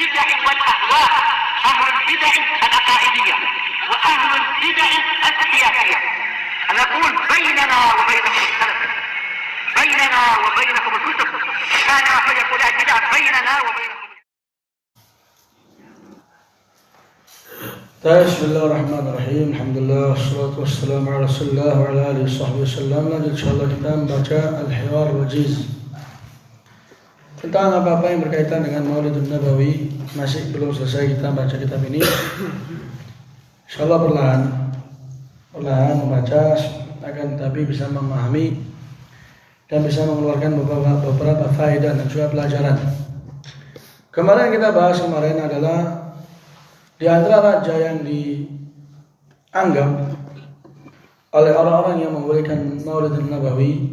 البدع والأهواء، أهل البدع العقائدية وأهل البدع السياسية. نقول بيننا وبينكم السلف، بيننا وبينكم الكتب، كان فيقول البدع بيننا وبينكم. Bismillahirrahmanirrahim. Alhamdulillah wassalatu wassalamu ala Rasulillah wa ala alihi washabbihi wasallam. Lanjut insyaallah kita membaca Al-Hiwar Wajiz tentang apa-apa yang berkaitan dengan Maulidun Nabawi. Masih belum selesai kita baca kitab ini. Insyaallah perlahan membaca akan tapi bisa memahami dan bisa mengeluarkan beberapa faedah dan juga pelajaran. Kemarin kita bahas adalah di antara raja yang dianggap oleh orang-orang yang membolehkan Maulidun Nabawi,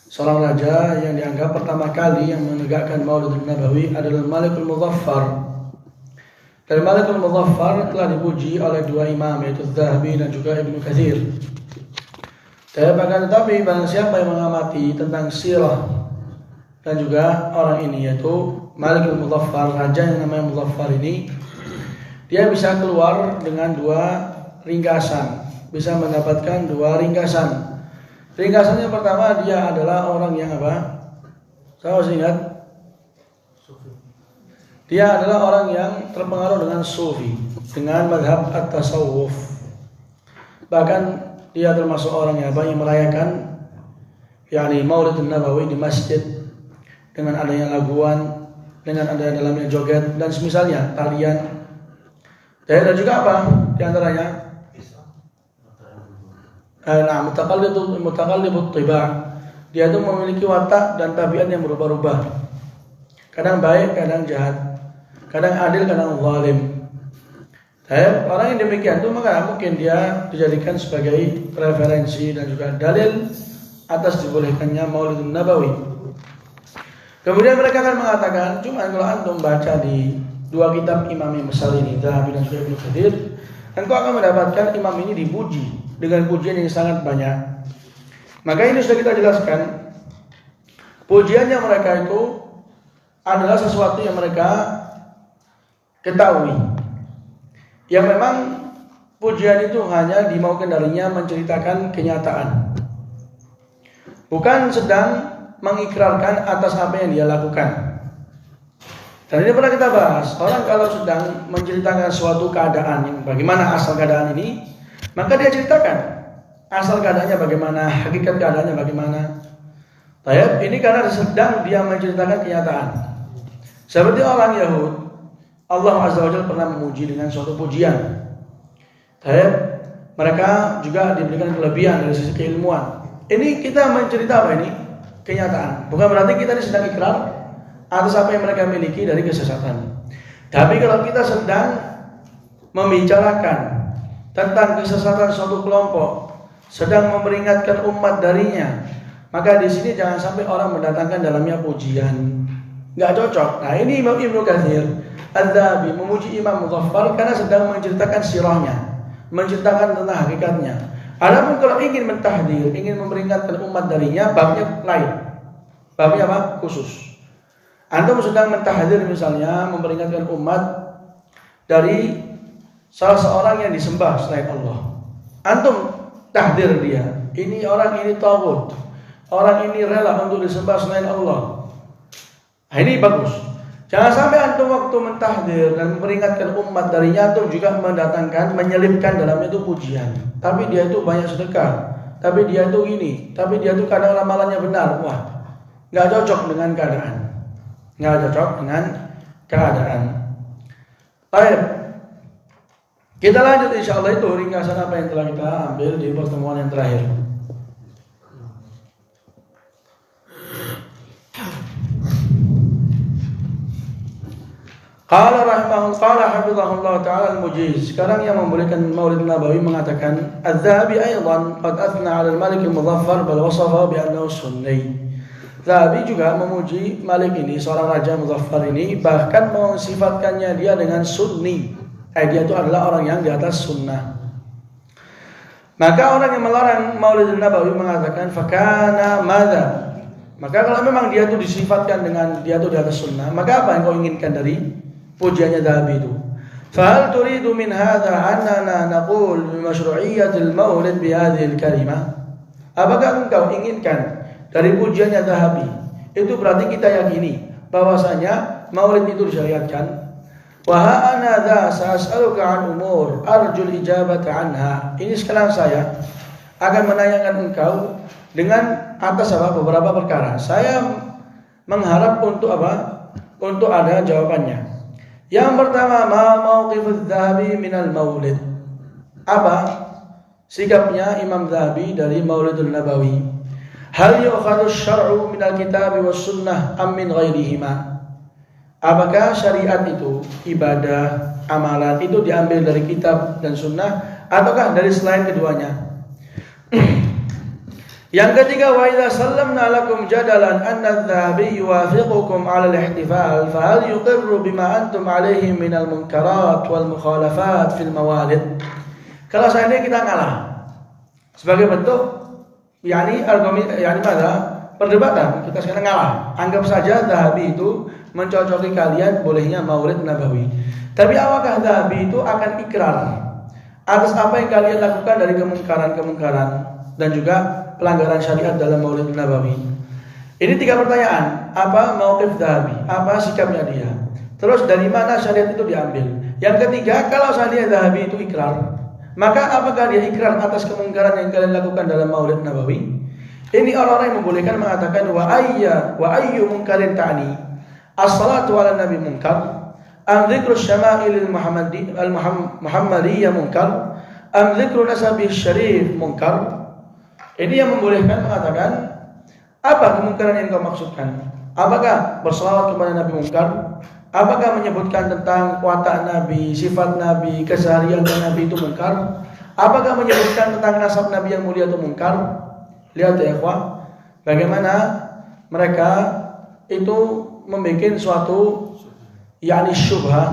seorang raja yang dianggap pertama kali yang menegakkan Maulidun Nabawi adalah Malikul Muzaffar. Dan Malikul Muzaffar telah dipuji oleh dua imam, yaitu Az-Zahabi dan juga Ibnu Katsir. Tetapi barang siapa yang mengamati tentang sirah dan juga orang ini, yaitu Malikul Muzaffar, raja yang namanya Muzaffar ini, dia bisa keluar dengan dua ringkasan, bisa mendapatkan dua ringkasan. Ringkasan yang pertama, dia adalah orang yang apa? Saya masih ingat, dia adalah orang yang terpengaruh dengan sufi, dengan madhab at-tasawuf. Bahkan dia termasuk orang yang merayakan Maulidun Nabawi di masjid dengan adanya laguan, dengan adanya dalamnya joget dan semisalnya tarian. Dan juga apa di antaranya? Mutakallibut tiba'. Dia itu memiliki watak dan tabiat yang berubah-ubah. Kadang baik, kadang jahat. Kadang adil, kadang zalim. Orang yang demikian itu maka mungkin dia dijadikan sebagai referensi dan juga dalil atas dibolehkannya Maulidun Nabawi. Kemudian mereka akan mengatakan, cuma kalau antum baca di dua kitab imam yang besar ini, Zahabi dan juga Ibnu Katsir, engkau akan mendapatkan imam ini dipuji dengan pujian yang sangat banyak. Maka ini sudah kita jelaskan, pujiannya mereka itu adalah sesuatu yang mereka ketahui, yang memang pujian itu hanya dimaukan darinya menceritakan kenyataan, bukan sedang mengikrarkan atas apa yang dia lakukan. Dan ini pernah kita bahas, orang kalau sedang menceritakan suatu keadaan yang bagaimana asal keadaan ini, maka dia ceritakan asal keadaannya bagaimana, hakikat keadaannya bagaimana. Ini karena sedang dia menceritakan kenyataan. Seperti orang Yahud, Allah Azza wa Jalla pernah memuji dengan suatu pujian. Mereka juga diberikan kelebihan dari sisi keilmuan. Ini kita mencerita apa ini? Kenyataan. Bukan berarti kita ini sedang ikrar atas apa yang mereka miliki dari kesesatan. Tapi kalau kita sedang membicarakan tentang kesesatan suatu kelompok, sedang memperingatkan umat darinya, maka di sini jangan sampai orang mendatangkan dalamnya pujian. Nggak cocok. Nah, ini Imam Ibnu Katsir Az-Zahabi memuji Imam Muzaffar karena sedang menceritakan sirahnya, menceritakan tentang hakikatnya. Adapun kalau ingin mentahdir, ingin memperingatkan umat darinya, babnya lain. Babnya apa? Khusus. Antum sedang mentahdir misalnya, memperingatkan umat dari salah seorang yang disembah selain Allah. Antum tahdir dia. Ini orang ini taghut. Orang ini rela untuk disembah selain Allah. Nah, ini bagus. Jangan sampai antum waktu mentahdir dan memperingatkan umat darinya, antum juga mendatangkan, menyelipkan dalamnya itu pujian. Tapi dia itu banyak sedekah, tapi dia itu ini, tapi dia itu kadang ramalannya benar. Wah, nggak cocok dengan keadaan. Nggak cocok dengan keadaan. Baik, kita lanjut insyaallah itu ringkasan apa yang telah kita ambil di pertemuan yang terakhir. Qala hafizahullah ta'ala al-mujiz. Sekarang yang membolehkan Maulid Nabawi mengatakan, Az-Zahabi aidan qad athna 'ala al-Malik al-Muzaffar bal wasafa bi annahu sunni. Zahabi juga memuji Malik ini, seorang raja Muzaffar ini, bahkan mensifatkannya dia dengan sunni. Dia itu adalah orang yang di atas sunnah. Maka orang yang melarang Maulid Nabawi mengatakan, fakana madza? Maka kalau memang dia itu disifatkan dengan dia itu di atas sunnah, maka apa yang kau inginkan dari pujiannya Dhahabi itu? Fahal turidu min hadha annana naqul bi masyru'iyyatil maulid bi hadhil kalimah? Apakah engkau inginkan dari pujiannya Dhahabi itu berarti kita yakini bahwasanya maulid itu disyariatkan? Wa ana dha sa'aluka an umur arjul ijabata anha. Ini sekarang saya akan menanyakan engkau dengan atas beberapa perkara. Saya mengharap untuk apa? Untuk ada jawabannya. Yang pertama, ma mauqifudz Dhahabi minal maulid. Apa sikapnya Imam Dhahabi dari Maulidun Nabawi? Hal yu'khadhu asy-syar'u minal kitabi was sunnah am min ghairihima? Apakah syariat itu, ibadah, amalan itu diambil dari kitab dan sunnah ataukah dari selain keduanya? Yang ketiga, wa idza sallamna lakum jadalan anna adh-Dhahabi yuwafiqukum 'ala al-ihtifal fa hal yuqirru bima antum 'alaihi min al-munkarat wal mukhalafat fil mawalid. Kalau seandainya kita ngalah sebagai bentuk perdebatan, kita sekarang ngalah. Anggap saja Dhahabi itu mencocoki kalian bolehnya Maulid Nabawi. Tapi apakah Dhahabi itu akan ikrar atas apa yang kalian lakukan dari kemungkaran-kemungkaran dan juga pelanggaran syariat dalam Maulid Nabawi? Ini 3 pertanyaan. Apa mauqif Dhahabi? Apa sikapnya dia? Terus dari mana syariat itu diambil? Yang ketiga, kalau seandainya Dhahabi itu ikrar, maka apakah dia ikrar atas kemungkaran yang kalian lakukan dalam Maulid Nabawi? Ini orang-orang yang membolehkan mengatakan wa ayyu munkarin ta'ni as-salatu 'ala nabi munkar, am dzikru syama'ilil muhammadiyah munkar, am dzikru nasabi syarif munkar. Ini yang membolehkan mengatakan apa kemungkaran yang kau maksudkan? Apakah berselawat kepada Nabi munkar? Apakah menyebutkan tentang watak Nabi, sifat Nabi, keseharian Nabi itu munkar? Apakah menyebutkan tentang nasab Nabi yang mulia itu munkar? Lihat ya ikhwah, bagaimana mereka itu membuat suatu syubhah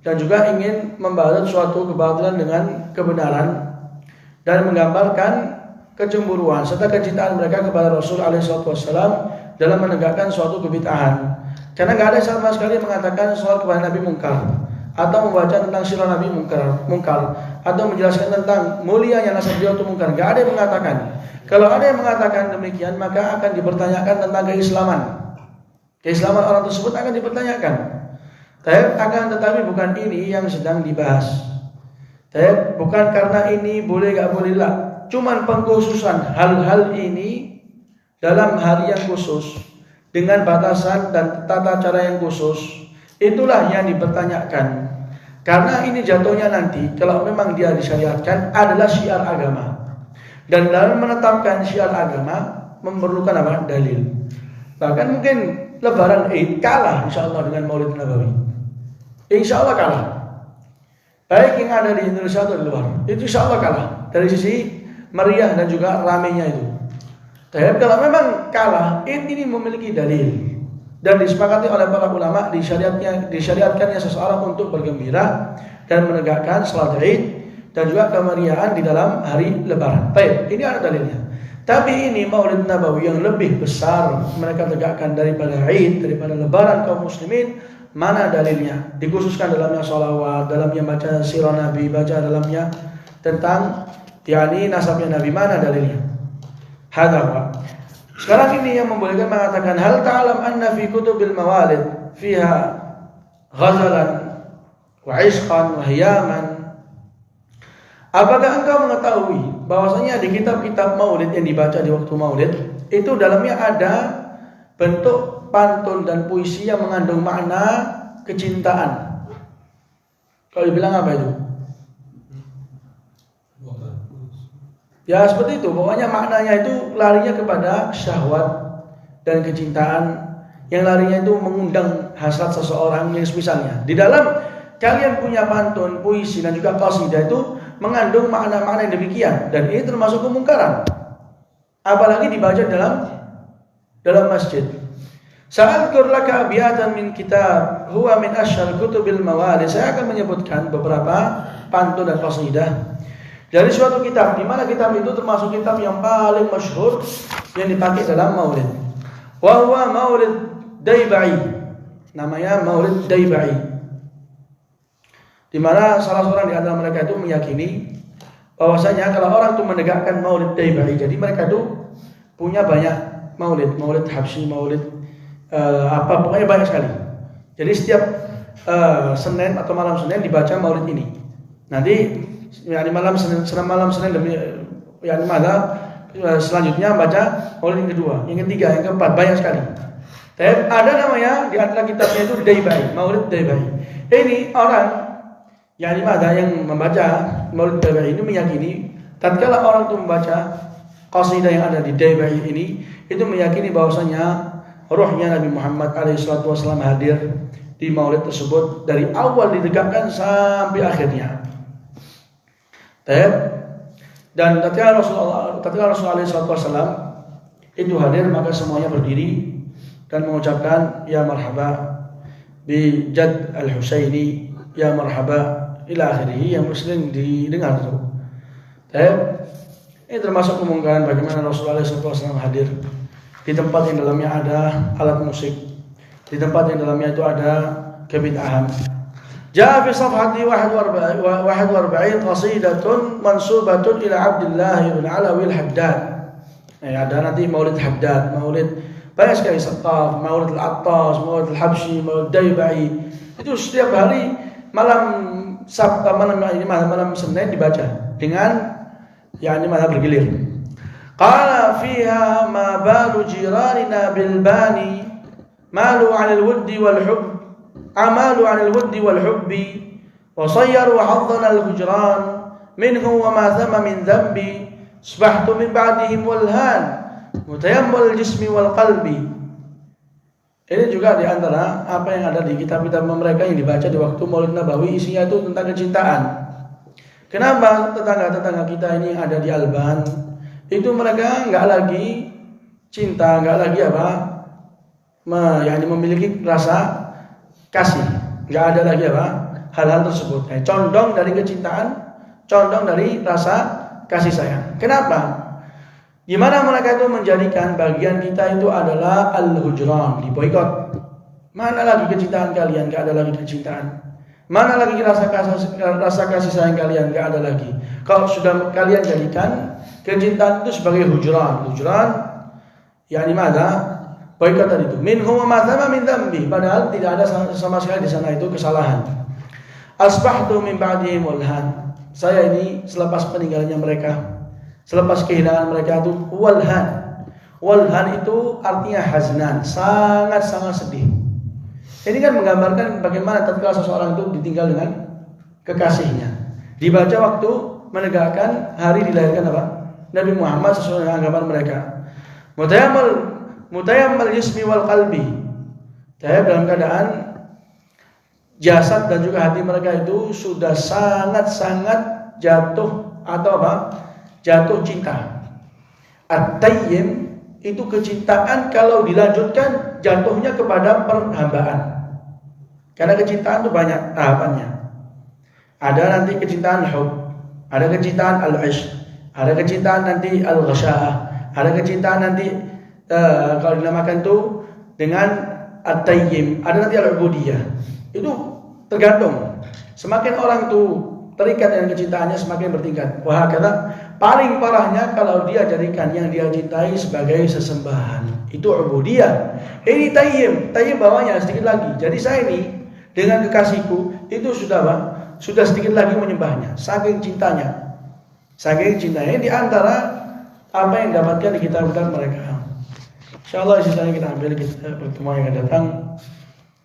dan juga ingin membalut suatu kebatilan dengan kebenaran dan menggambarkan kecemburuan serta kecintaan mereka kepada Rasul alaihissalam dalam menegakkan suatu kebid'ahan. Karena nggak ada sama sekali mengatakan soal kepada Nabi munkar atau membaca tentang sirah Nabi munkar atau menjelaskan tentang mulianya nasab beliau itu munkar. Nggak ada yang mengatakan. Kalau ada yang mengatakan demikian, maka akan dipertanyakan tentang keislaman. Keislaman orang tersebut akan dipertanyakan. Tetapi bukan ini yang sedang dibahas. Bukan karena ini boleh gak boleh lah. Cuman pengkhususan hal-hal ini dalam hari yang khusus dengan batasan dan tata cara yang khusus, itulah yang dipertanyakan. Karena ini jatuhnya nanti kalau memang dia disyariatkan adalah syiar agama. Dan dalam menetapkan syiar agama memerlukan apa? Dalil. Bahkan mungkin Lebaran Eid kalah insyaallah dengan Maulid Nabawi. Insyaallah kalah. Baik yang ada di Indonesia atau di luar, itu insyaallah kalah dari sisi meriah dan juga ramainya itu. Tapi kalau memang kalah, ini memiliki dalil dan disepakati oleh para ulama disyariatkannya seseorang untuk bergembira dan menegakkan salat Eid dan juga kemeriahan di dalam hari Lebaran. Baik, ini ada dalilnya. Tapi ini Maulid Nabawi yang lebih besar mereka tegakkan daripada Eid, daripada Lebaran kaum muslimin. Mana dalilnya? Dikhususkan dalamnya sholawat, dalamnya baca sirah Nabi, baca dalamnya tentang nasabnya Nabi. Mana dalilnya? Hadza. Sekarang ini yang membolehkan mengatakan hal ta'lam anna fi kutubil mawalid fiha ghazalan wa 'ishqan wa hiyaman. Apakah engkau mengetahui bahwasanya di kitab-kitab maulid yang dibaca di waktu maulid itu dalamnya ada bentuk pantun dan puisi yang mengandung makna kecintaan? Kalau dibilang apa itu? Ya seperti itu, pokoknya maknanya itu larinya kepada syahwat dan kecintaan, yang larinya itu mengundang hasrat seseorang yang semisalnya. Di dalam kalian punya pantun, puisi dan juga qasidah itu mengandung makna-makna yang demikian, dan ini termasuk kemungkaran. Apalagi dibaca dalam masjid. Sa'adkur laka abiyatan min kitab huwa min asyhar kutubil mawalid. Saya akan menyebutkan beberapa pantun dan qasidah dari suatu kitab, di mana kitab itu termasuk kitab yang paling masyhur yang dipakai dalam maulid. Wa huwa Maulid Daibai. Namanya Maulid Daibai. Di mana salah seorang di antara mereka itu meyakini bahwasanya kalau orang itu menegakkan Maulid Daibai, jadi mereka itu punya banyak maulid, maulid Habsyi, maulid pokoknya banyak sekali. Jadi setiap Senin atau malam Senin dibaca maulid ini. Nanti malam Senin selanjutnya baca maulid yang kedua, yang ketiga, yang keempat, banyak sekali. Tapi ada namanya di antara kitabnya itu Daibai, Maulid Daibai. Ini orang yang membaca Maulid Daibai ini meyakini tatkala orang itu membaca qasidah yang ada di Daibai ini, itu meyakini bahwasanya ruhnya Nabi Muhammad SAW hadir di maulid tersebut dari awal ditegakkan sampai akhirnya. Dan tatkala Rasulullah SAW itu hadir, maka semuanya berdiri dan mengucapkan ya marhaba bi Jad al-Husaini, ya marhaba ila akhirih, yang muslim didengar itu. Ini termasuk mengumumkan bagaimana Rasulullah SAW hadir di tempat yang dalamnya ada alat musik, di tempat yang dalamnya itu ada kebid'ahan. Jaa fi safhati 41 qasidatun mansubatun ila Abdullah bin Alawi al-Haddad. Ada nanti Maulid Haddad, Maulid banyak sekali, Saqaf, Maulid al-Attas, Maulid al-Habsyi, Maulid Daibai. Itu setiap hari malam Senin dibaca dengan bergilir. Qala fiha ma balu jiranina bil bani malu 'ala al-wuddi wal hubb amalu 'ala al-wuddi wal hubbi wa sayyaru haddana al-hujran minhu wa ma thama min dhanbi asbahtu min ba'dihim walhan mutayammal al-jismi wal qalbi. Ini juga di antara apa yang ada di kitab-kitab mereka yang dibaca di waktu Maulid Nabawi, isinya itu tentang kecintaan. Kenapa tetangga-tetangga kita ini yang ada di Alban itu mereka enggak lagi cinta, enggak lagi memiliki rasa kasih, enggak ada lagi hal-hal tersebut. Condong dari kecintaan, condong dari rasa kasih sayang. Kenapa? Gimana mereka itu menjadikan bagian kita itu adalah al-hujran, diboikot. Mana lagi kecintaan kalian? Enggak ada lagi kecintaan. Mana lagi rasa kasih sayang kalian? Enggak ada lagi. Kalau sudah kalian jadikan kecintaan itu sebagai hujran, boikot tadi itu. Minhum ma thama min dhanbi, padahal tidak ada sama sekali di sana itu kesalahan. Asbahtu min ba'dihim walhan. Saya ini selepas peninggalannya mereka, selepas kehilangan mereka itu walhan. Walhan itu artinya haznan, sangat-sangat sedih. Ini kan menggambarkan bagaimana tatkala seseorang itu ditinggal dengan kekasihnya. Dibaca waktu menegakkan hari dilahirkan Nabi Muhammad sesuai dengan anggapan mereka. Mutayammal jismi wal qalbi. Dalam keadaan jasad dan juga hati mereka itu sudah sangat-sangat jatuh atau jatuh cinta. At-tayyim itu kecintaan kalau dilanjutkan jatuhnya kepada perhambaan. Karena kecintaan itu banyak tahapannya. Ada nanti kecintaan hub, ada kecintaan al-ishq, ada kecintaan nanti al-ghasya'ah, ada kecintaan nanti kalau dinamakan itu dengan at-tayyim, ada nanti al-ubudiyah. Itu tergantung. Semakin orang itu terikat dengan kecintaannya semakin bertingkat. Wah, kata paling parahnya kalau dia jadikan yang dia cintai sebagai sesembahan. Itu ubudiyah. Ini tayyim bawahnya sedikit lagi. Jadi saya ini dengan kekasihku itu sudah sedikit lagi menyembahnya, saking cintanya. Saking cintanya di antara apa yang dapatkan di kitab-kitab mereka. Insyaallah sisanya kita ambil pertemuan yang akan datang.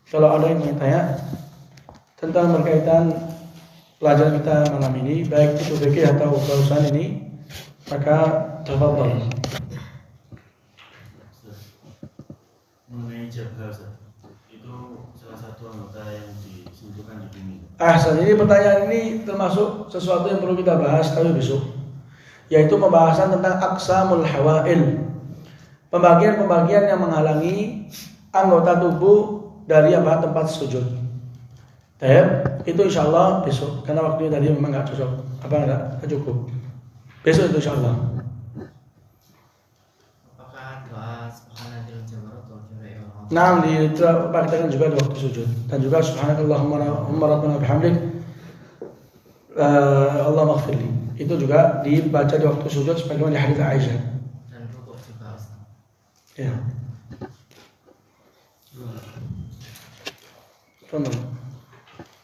Kalau ada yang ingin tanya tentang berkaitan pelajaran kita malam ini, baik itu fikih atau barusan ini, maka tafadhol. Mengenai jabha, itu salah satu anggota yang disentuhkan di bumi. Ini pertanyaan ini termasuk sesuatu yang perlu kita bahas kali besok, yaitu pembahasan tentang aqsamul hawail, pembagian-pembagian yang menghalangi anggota tubuh dari tempat sujud. Itu insyaallah besok, karena waktunya tadi memang nggak cocok, nggak cukup. Besok itu insyaallah. Apakah doa subhanallahi wal jabarut Nah, dipraktekkan juga di waktu sujud. Dan juga subhanakallahumma rabbana bihamdik Allah maghfirli. Itu juga dibaca di waktu sujud sebagaimana di hadits Aisyah. Dan rukuk juga. Ya. Contoh.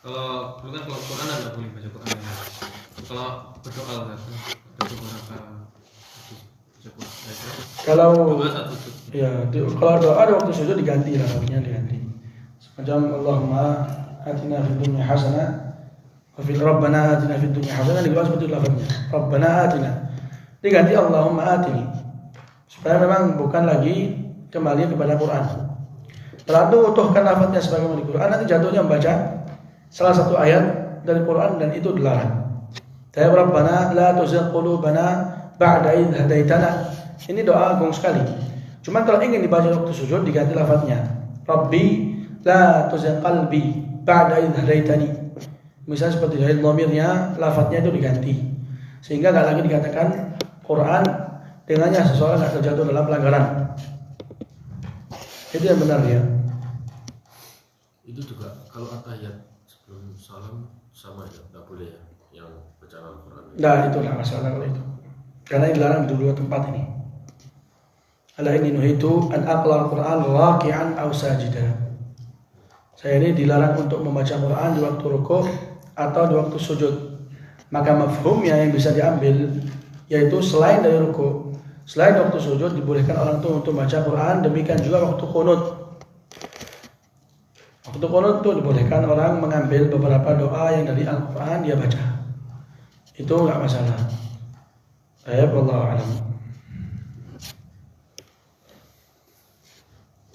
Kalau lu kan kalau Quran ada boleh baca Quran. Kalau berdoa ada beberapa kalau doa satu. ya kalau doa di waktu sujud diganti lafaznya diganti. Semacam Allahumma atina fid dunya hasanah wa fil rabbana atina fid dunya hasanah dibaca seperti lafaznya. Rabbana atina. Diganti Allahumma atini. Supaya memang bukan lagi kembali kepada Quran. Lalu utuhkan lafaznya sebagaimana di Quran, nanti jatuhnya membaca salah satu ayat dari Quran dan itu dilarang. Ya Rabbana la tuzigh qulubana ba'da idh hadaitana. Ini doa agung sekali. Cuman kalau ingin dibaca waktu sujud diganti lafaznya. Rabbi la tuzigh qalbi ba'da idh hadaitani. Misalnya seperti dari dhamirnya lafaznya itu diganti. Sehingga enggak lagi dikatakan Quran dengannya seseorang enggak terjatuh dalam pelanggaran. Itu yang benar ya. Itu juga kalau atahiyat sebelum salam sama ya, nggak boleh ya yang bacaan Al-Quran. Nah itu nggak masalah kalau itu. Karena ini dilarang di dua tempat ini. Ala inni nuhitu an aqra al-Quran raki'an aw sajidan. Saya ini dilarang untuk membaca Quran di waktu rukuk atau di waktu sujud. Maka mafhumnya yang bisa diambil yaitu selain dari rukuk, selain waktu sujud dibolehkan orang itu untuk baca Quran, demikian juga waktu qunut. Waktu qunut itu dibolehkan orang mengambil beberapa doa yang dari Al-Quran dia baca. Itu enggak masalah. Wallahu a'lam.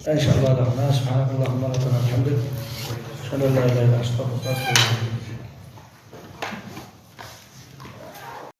Insyaallah subhanakallahumma wa bihamdika asyhadu an la ilaha illa anta astaghfiruka wa atubu ilaik.